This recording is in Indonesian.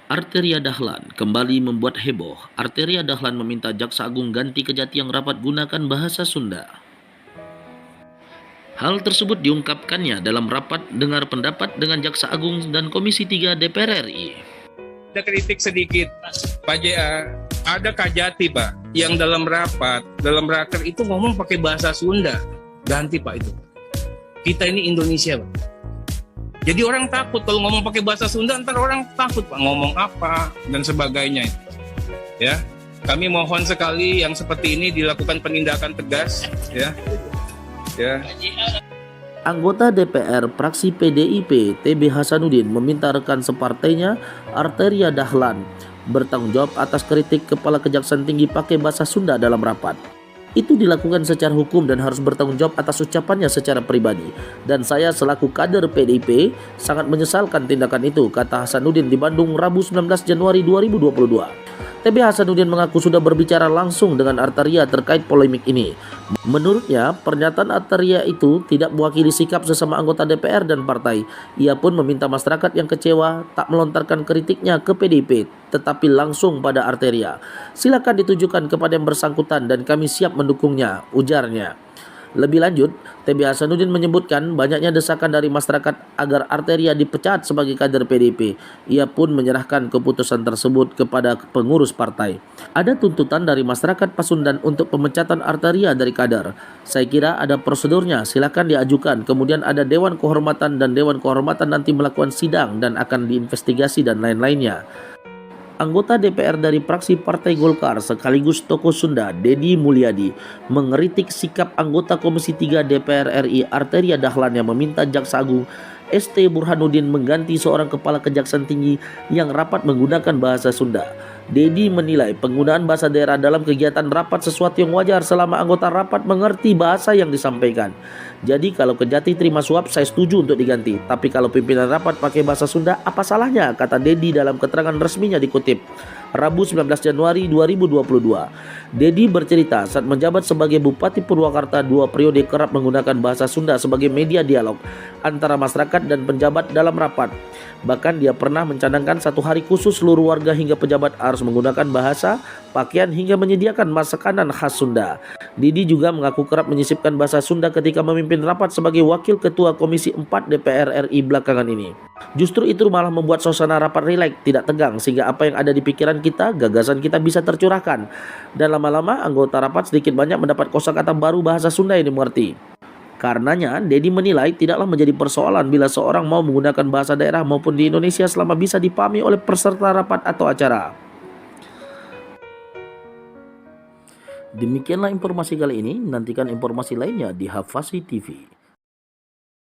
Arteria Dahlan kembali membuat heboh. Arteria Dahlan meminta Jaksa Agung ganti Kejati yang rapat gunakan bahasa Sunda. Hal tersebut diungkapkannya dalam rapat dengar pendapat dengan Jaksa Agung dan Komisi 3 DPR RI. Ada kritik sedikit, Pak JA. Ada Kajati, Pak, yang dalam raker itu ngomong pakai bahasa Sunda. Ganti, Pak, itu. Kita ini Indonesia, Pak. Jadi orang takut kalau ngomong pakai bahasa Sunda, ntar orang takut, Pak, ngomong apa dan sebagainya. Ya, kami mohon sekali yang seperti ini dilakukan penindakan tegas, ya. Anggota DPR fraksi PDIP TB Hasanuddin meminta rekan separtainya Arteria Dahlan bertanggung jawab atas kritik Kepala Kejaksaan Tinggi pakai bahasa Sunda dalam rapat. Itu dilakukan secara hukum dan harus bertanggung jawab atas ucapannya secara pribadi. Dan saya selaku kader PDIP sangat menyesalkan tindakan itu, kata Hasanuddin di Bandung Rabu 19 Januari 2022. TB Hasanuddin mengaku sudah berbicara langsung dengan Arteria terkait polemik ini. Menurutnya, pernyataan Arteria itu tidak mewakili sikap sesama anggota DPR dan partai. Ia pun meminta masyarakat yang kecewa tak melontarkan kritiknya ke PDIP, tetapi langsung pada Arteria. Silakan ditujukan kepada yang bersangkutan dan kami siap mendukungnya, ujarnya. Lebih lanjut, TB Hasanuddin menyebutkan banyaknya desakan dari masyarakat agar Arteria dipecat sebagai kader PDIP. Ia pun menyerahkan keputusan tersebut kepada pengurus partai. Ada tuntutan dari masyarakat Pasundan untuk pemecatan Arteria dari kader. Saya kira ada prosedurnya, silakan diajukan. Kemudian ada Dewan Kehormatan dan Dewan Kehormatan nanti melakukan sidang dan akan diinvestigasi dan lain-lainnya. Anggota DPR dari fraksi Partai Golkar sekaligus tokoh Sunda, Deddy Mulyadi, mengeritik sikap anggota Komisi 3 DPR RI Arteria Dahlan yang meminta Jaksa Agung ST Burhanuddin mengganti seorang kepala kejaksaan tinggi yang rapat menggunakan bahasa Sunda. Deddy menilai penggunaan bahasa daerah dalam kegiatan rapat sesuatu yang wajar selama anggota rapat mengerti bahasa yang disampaikan. Jadi kalau Kejati terima suap, saya setuju untuk diganti. Tapi kalau pimpinan rapat pakai bahasa Sunda, apa salahnya? Kata Deddy dalam keterangan resminya dikutip Rabu 19 Januari 2022. Deddy bercerita saat menjabat sebagai Bupati Purwakarta 2 periode kerap menggunakan bahasa Sunda sebagai media dialog antara masyarakat dan penjabat dalam rapat. Bahkan dia pernah mencadangkan satu hari khusus seluruh warga hingga pejabat harus menggunakan bahasa, pakaian hingga menyediakan makanan khas Sunda. Deddy juga mengaku kerap menyisipkan bahasa Sunda ketika memimpin rapat sebagai Wakil Ketua Komisi 4 DPR RI belakangan ini. Justru itu malah membuat suasana rapat rileks, tidak tegang, sehingga apa yang ada di pikiran kita, gagasan kita bisa tercurahkan. Dan lama-lama anggota rapat sedikit banyak mendapat kosakata baru bahasa Sunda yang dimengerti. Karenanya, Deddy menilai tidaklah menjadi persoalan bila seorang mau menggunakan bahasa daerah maupun di Indonesia selama bisa dipahami oleh peserta rapat atau acara. Demikianlah informasi kali ini, nantikan informasi lainnya di Hafasi TV.